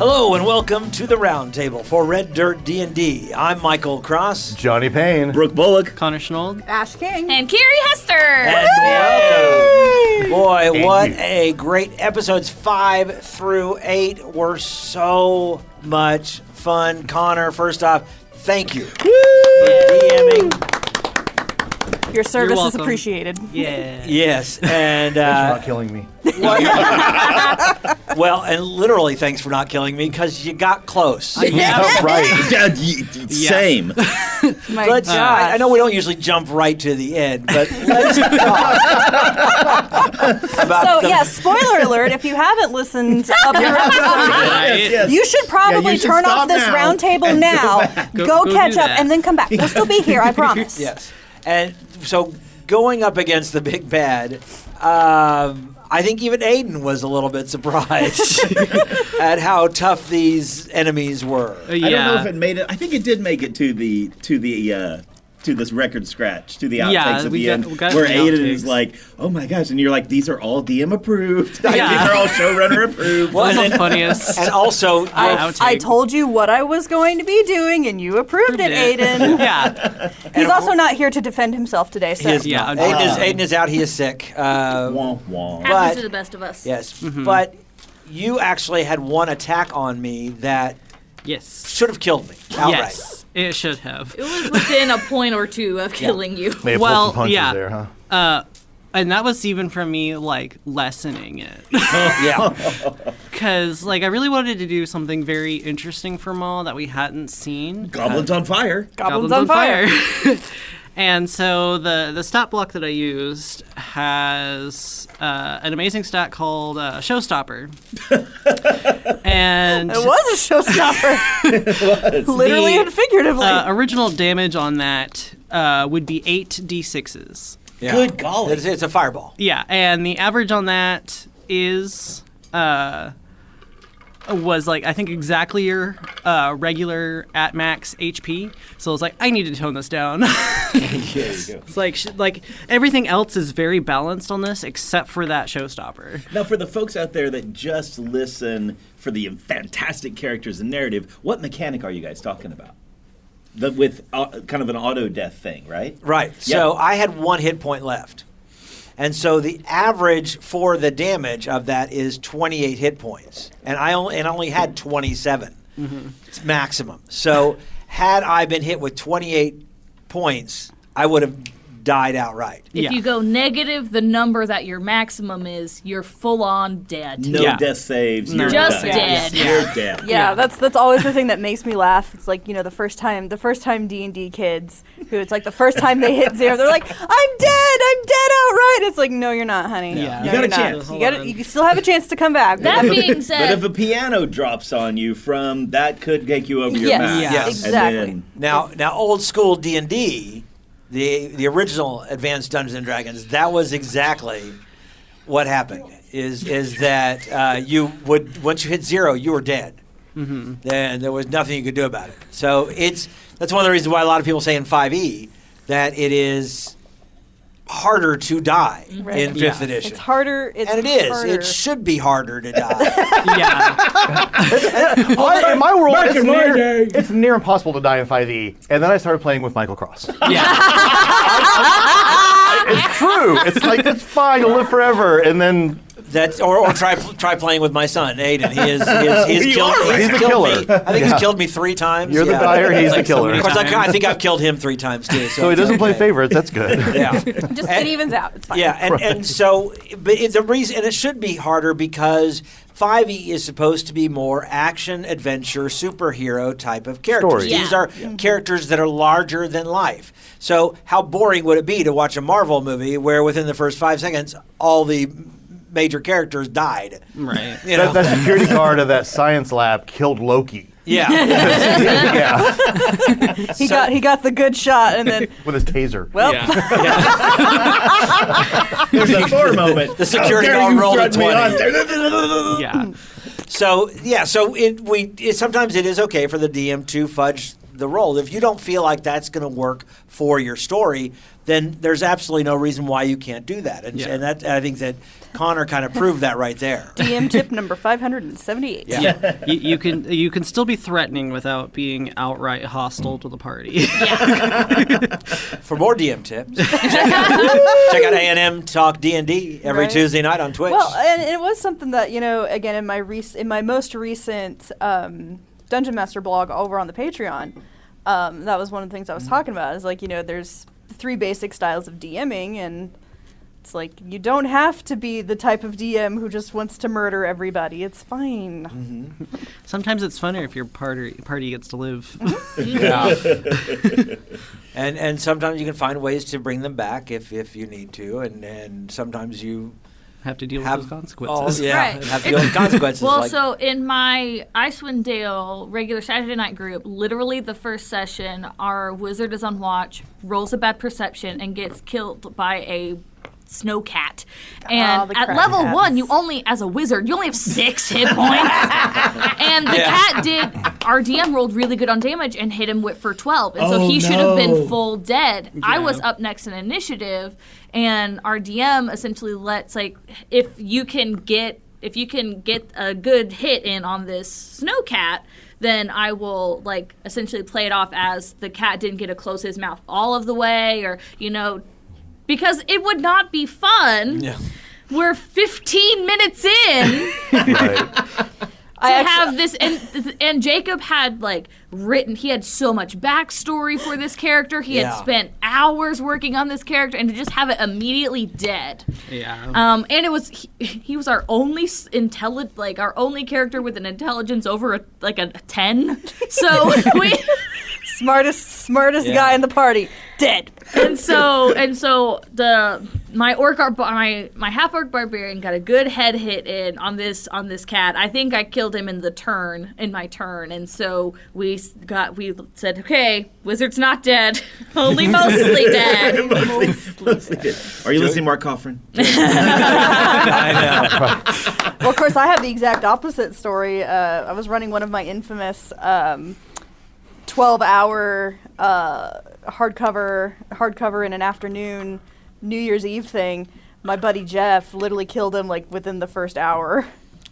Hello and welcome to the Roundtable for Red Dirt D&D. I'm Michael Cross. Johnny Payne. Brooke Bullock. Connor Shenold. Ash King. And Carrie Hester. And welcome. Boy, what a great episodes 5 through 8 were so much fun. Connor, first off, thank you for DMing. Your service is welcome. appreciated. Yeah. Yes, and Thanks for not killing me. well, and literally thanks for not killing me because you got close. Yeah, right. Same. My Let's, gosh. I know we don't usually jump right to the end, but let's talk about spoiler alert, if you haven't listened up your episode, Yes. you should probably you should turn stop off this now roundtable and now, Go catch do up, that. and then come back. We'll still be here, I promise. Yes. And so going up against the big bad, I think even Aiden was a little bit surprised at how tough these enemies were. I don't know if it made it. I think it did make it to this record scratch, to the outtakes Yeah, at we the got- end, we got where the Aiden outtakes. is like, "Oh my gosh!" and you're like, "These are all DM approved. Yeah. These are all showrunner approved." Well, That's and, the funniest. and also, I told you what I was going to be doing, and you approved it, Aiden. Yeah. He's also not here to defend himself today, so. he is Yeah, not. Aiden is out. He is sick. Womp womp. But- Happens to the best of us. Yes, but you actually had one attack on me that Yes. should have killed me outright. Yes. It should have. It was within a point or two of killing you. May have Well, pulled some punches yeah. there, huh? And that was even from me, like, lessening it. Yeah. Because, like, I really wanted to do something very interesting for Maul that we hadn't seen. Goblins on fire. Goblins on fire. And so the stat block that I used has an amazing stat called Showstopper. And It was a showstopper. Literally and figuratively. original damage on that would be 8d6s. Yeah. Good golly. It's a fireball. Yeah, and the average on that is was like I think exactly your regular at max HP. So I was like, I need to tone this down. Yes. It's like everything else is very balanced on this except for that showstopper. Now, for the folks out there that just listen for the fantastic characters and narrative, what mechanic are you guys talking about? With kind of an auto death thing, right? Right. So I had 1 hit point left. And so the average for the damage of that is 28 hit points. And I only had 27. It's maximum. So had I been hit with 28 points, I would have died outright. If Yeah. you go negative, the number that your maximum is, you're full on dead. No Yeah. death saves. No. You're Just done. dead. You're dead. Yeah, that's always the thing that makes me laugh. It's like, the first time D&D kids who it's like the first time they hit 0, they're like, I'm dead outright. It's like, no, you're not, honey. Yeah. No, You got a you're not. chance. You still have a chance to come back. That being But said, if a piano drops on you from that could take you over your Yes, back. Yes. exactly. And Now old school D&D, the original Advanced Dungeons and Dragons, that was exactly what happened. Is that you would once you hit 0, you were dead. Then there was nothing you could do about it. So that's one of the reasons why a lot of people say in 5e that it is harder to die Right. in 5th Yeah. edition. It's harder. and it is. harder. It should be harder to die. Yeah. In my world, Back in my day. it's near impossible to die in 5e. And then I started playing with Michael Cross. Yeah. It's true. It's like, it's fine, you'll live forever. And then That's or try playing with my son Aiden. He's You are right. He's the killed killer. me. I think he's killed me 3 times. you're the dyer, he's the Like so killer. many Of course, times. I think I've killed him 3 times too. So he it's doesn't play okay. favorites, that's good. Yeah. Just it evens out. It's fine. Yeah, and so, but it's the reason, and it should be harder because 5e is supposed to be more action, adventure, superhero type of characters. Stories. Yeah. These are characters that are larger than life. So how boring would it be to watch a Marvel movie where within the first 5 seconds all the major characters died? Right. You know? That security guard of that science lab killed Loki. Yeah. Yeah, He got the good shot, and then with his taser. well, There's a Thor moment. The security How dare guard you rolled a threaten me 20. on- Yeah. So sometimes it is okay for the DM to fudge the roll. If you don't feel like that's going to work for your story, then there's absolutely no reason why you can't do that. And, Yeah. and that I think that Connor kind of proved that right there. DM tip number 578. Yeah. You can still be threatening without being outright hostile to the party. For more DM tips, check out A&M Talk D&D every Right. Tuesday night on Twitch. Well, and it was something that, again, in my most recent Dungeon Master blog over on the Patreon, that was one of the things I was talking about. Is like, there's 3 basic styles of DMing, and it's like you don't have to be the type of DM who just wants to murder everybody. It's fine. Sometimes it's funner if your party gets to live. Yeah. and sometimes you can find ways to bring them back if you need to, and sometimes you Have to deal with have those consequences. Right. have to deal with consequences. Well, like, so in my Icewind Dale regular Saturday night group, literally the first session, our wizard is on watch, rolls a bad perception, and gets killed by a snow cat. And the at crap level cats. 1, you only, as a wizard, you only have 6 hit points. And the cat our DM rolled really good on damage and hit him for 12. And so he should have been full dead. I was up next in initiative, and our DM essentially lets, if you can get a good hit in on this snowcat, then I will essentially play it off as the cat didn't get to close his mouth all of the way, or because it would not be fun. yeah. We're 15 minutes in Right. to have this, and Jacob had he had so much backstory for this character. He had Yeah. spent hours working on this character, and to just have it immediately dead. Yeah. And it was he was our only our only character with an intelligence over a 10. So we. Smartest Yeah. guy in the party, dead. And so my half orc barbarian got a good head hit in on this cat. I think I killed him in my turn, and so we said, okay, wizard's not dead, only mostly dead. Mostly dead. Are you listening, Mark Coffrin? I know. Well, of course, I have the exact opposite story. I was running one of my infamous 12-hour hardcover in an afternoon New Year's Eve thing. My buddy Jeff literally killed him within the first hour.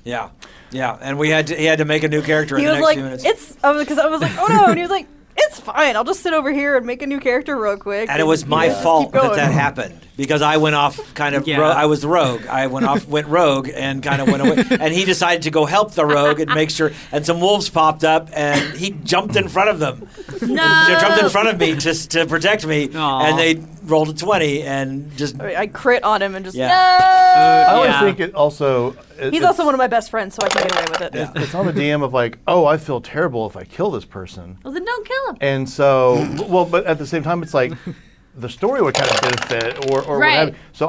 Yeah, and he had to make a new character in He the was next like, few minutes. because I was like, oh no, and he was like, it's fine. I'll just sit over here and make a new character real quick. And it was my just fault keep going. that happened because I went off Yeah. I was the rogue. I went rogue and kind of went away. And he decided to go help the rogue and make sure. And some wolves popped up and he jumped in front of them. No. They jumped in front of me just to protect me. Aw. And they rolled a 20 and just. I crit on him and just Yeah. no. I always Yeah. think it also. He's also one of my best friends, so I can get away with it. Yeah. It's on the DM of oh, I feel terrible if I kill this person. Well, then don't kill him. And so, but at the same time, it's the story would kind of benefit or what Right. have you. So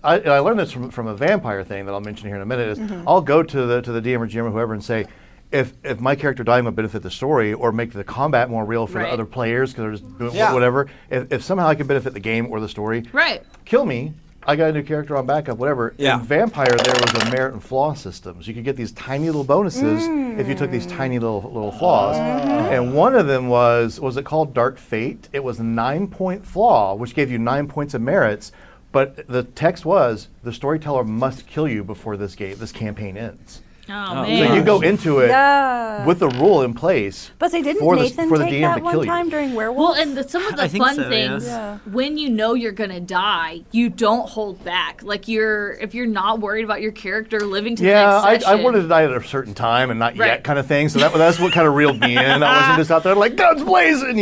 I learned this from a vampire thing that I'll mention here in a minute. Is I'll go to the DM or GM or whoever and say, if my character dying would benefit the story or make the combat more real for Right. the other players because they're just doing Yeah. whatever. If somehow I can benefit the game or the story, Right. kill me. I got a new character on backup, whatever. Yeah. In Vampire, there was a merit and flaw system. So you could get these tiny little bonuses if you took these tiny little flaws. And one of them was it called Dark Fate? It was a 9-point flaw, which gave you 9 points of merits. But the text was, the storyteller must kill you before this campaign ends. Oh, So man. you go into it Yeah. with the rule in place. But they didn't for the Nathan take DM that to one kill you. time during Well, Werewolf? and some of the I think fun so, things, yeah. when you know you're gonna die, you don't hold back. If you're not worried about your character living to Yeah, the next I session. wanted to die at a certain time and not Right. yet kind of thing. So that's what kind of reeled me in. I wasn't just out there guns blazing,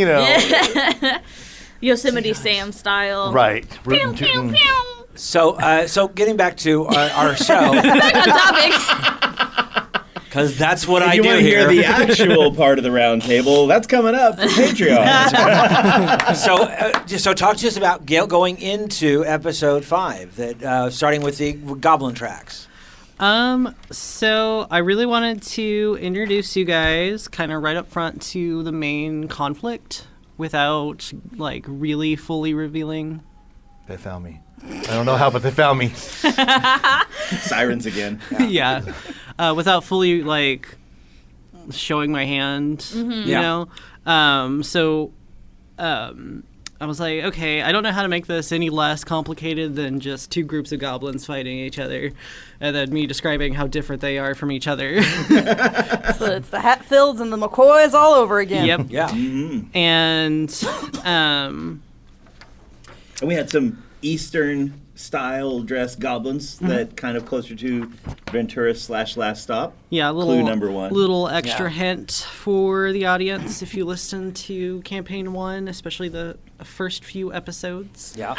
Yosemite Sam style. Right. Pew, Rootin' pew, tootin'. pew. So getting back to our show, Back on topic. because that's what If I you do want to hear here. the actual part of the round table, that's coming up for Patreon. So talk to us about going into episode 5, that starting with the goblin tracks. So I really wanted to introduce you guys kind of right up front to the main conflict without really fully revealing. They found me. I don't know how, but they found me. Sirens again. Yeah. Without fully showing my hand, you Yeah. know. I was like, okay, I don't know how to make this any less complicated than just two groups of goblins fighting each other, and then me describing how different they are from each other. So it's the Hatfields and the McCoys all over again. Yep. Yeah. And And we had some Eastern style dressed goblins that kind of closer to Ventura / Last Stop. yeah, a little Clue number 1. little extra Yeah. hint for the audience if you listen to campaign 1, especially the first few episodes. Yeah.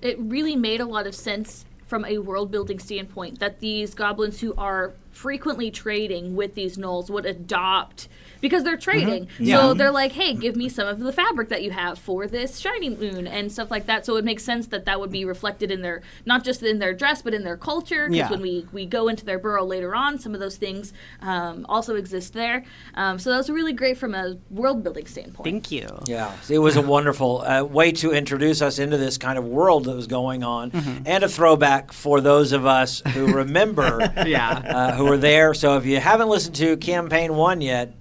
It really made a lot of sense from a world building standpoint that these goblins who are frequently trading with these gnolls would adopt, because they're trading. So they're like, hey, give me some of the fabric that you have for this shiny moon and stuff like that. So it makes sense that that would be reflected in their, not just in their dress, but in their culture. Because Yeah. when we go into their burrow later on, some of those things also exist there. So that was really great from a world building standpoint. Thank you. Yeah, it was a wonderful way to introduce us into this kind of world that was going on, and a throwback for those of us who remember, who were there. So if you haven't listened to Campaign 1 yet,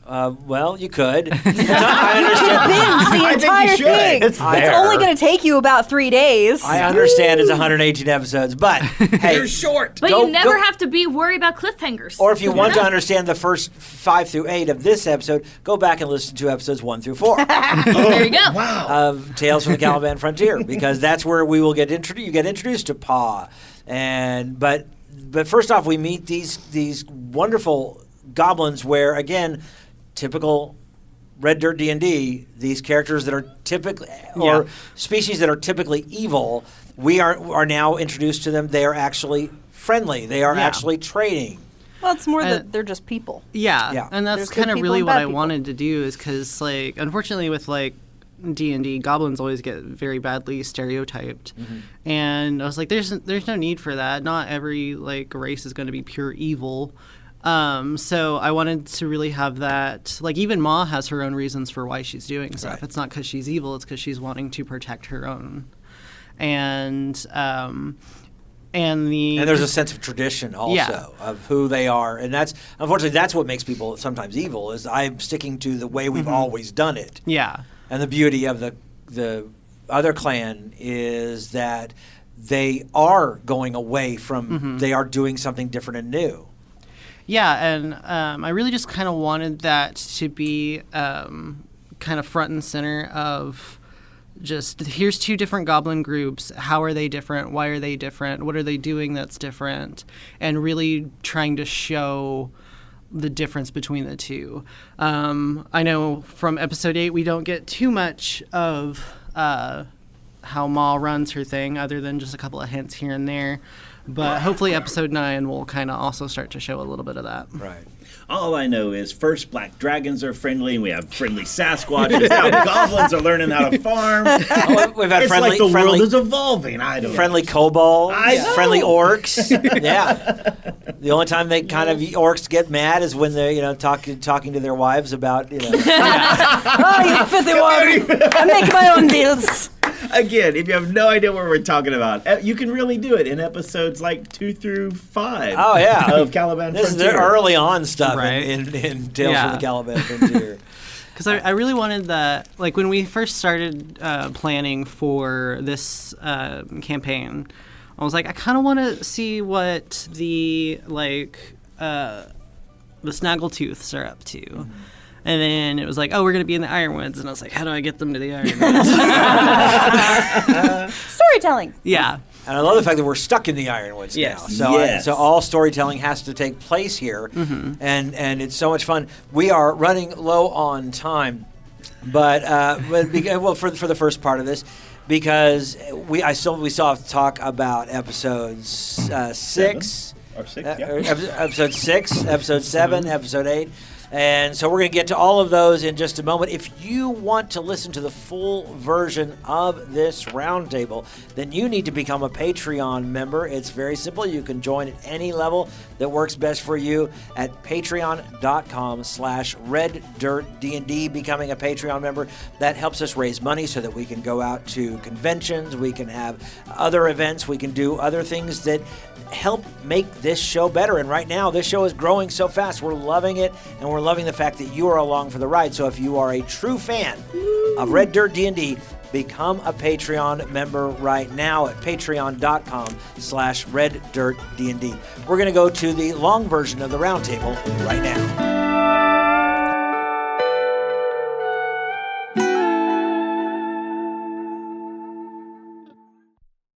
well, you could. I understand. Binge the I think you entire should. thing. It's there. only going to take you about 3 days. I understand it's 118 episodes, but hey, They're short. But Go- you never go- have to be worried about cliffhangers. or if you want to understand the first 5 through 8 of this episode, go back and listen to episodes 1 through 4. There you go. Wow. Of Tales from the Caliban Frontier, because that's where we will get introduced. You get introduced to Pa, but first off, we meet these wonderful goblins, where again, typical Red Dirt D&D, these characters that are typically or species that are typically evil, we are now introduced to them. They are actually friendly. They are actually trading. Well, it's more that they're just people. Yeah. And that's There's good kind of people really and what bad I people. wanted to do, is because, like, unfortunately with, like, D&D, goblins always get very badly stereotyped. And I was like, there's no need for that. Not every, like, race is going to be pure evil. So I wanted to really have that, like, even Ma has her own reasons for why she's doing stuff. Right. It's not because she's evil, it's because she's wanting to protect her own. And And there's a sense of tradition also Yeah. of who they are, and that's unfortunately that's what makes people sometimes evil. Is I'm sticking to the way we've always done it. Yeah. And the beauty of the other clan is that they are going away from, they are doing something different and new. Yeah, and I really just kind of wanted that to be kind of front and center of just, here's two different goblin groups. How are they different? Why are they different? What are they doing that's different? And really trying to show the difference between the two. I know from episode 8 we don't get too much of how Ma runs her thing, other than just a couple of hints here and there. But hopefully episode 9 will kind of also start to show a little bit of that. Right. All I know is first black dragons are friendly, and we have friendly Sasquatches. Now goblins are learning how to farm. We've had It's like the friendly world is evolving. I don't friendly kobolds, I know. friendly orcs. Yeah. The only time they kind of orcs get mad is when they're talking to their wives about Oh, you filthy one! I make my own deals. Again, if you have no idea what we're talking about, you can really do it in episodes like 2 through 5. Oh, yeah. Of Caliban this is Frontier. the early on stuff Right. in Tales from the Caliban Frontier. Because I really wanted that, like when we first started planning for this campaign, I was like, I kind of want to see what the Snaggletooths are up to. And then it was like, oh, we're going to be in the Ironwoods. And I was like, how do I get them to the Ironwoods? Storytelling. Yeah. And I love the fact that we're stuck in the Ironwoods Yes. now. Yes. So all storytelling has to take place here, and it's so much fun. We are running low on time, but for the first part of this, because we still have to talk about episodes 6, Or 6, episode 6, episode 7, episode 8. And so we're going to get to all of those in just a moment. If you want to listen to the full version of this roundtable, then you need to become a Patreon member. It's very simple. You can join at any level that works best for you at patreon.com/reddirtdnd. Becoming a Patreon member, that helps us raise money so that we can go out to conventions, we can have other events, we can do other things that help make this show better. And right now, this show is growing so fast. We're loving it, and we're loving the fact that you are along for the ride. So if you are a true fan of Red Dirt D&D, become a Patreon member right now at patreon.com/reddirtdnd. We're going to go to the long version of the roundtable right now.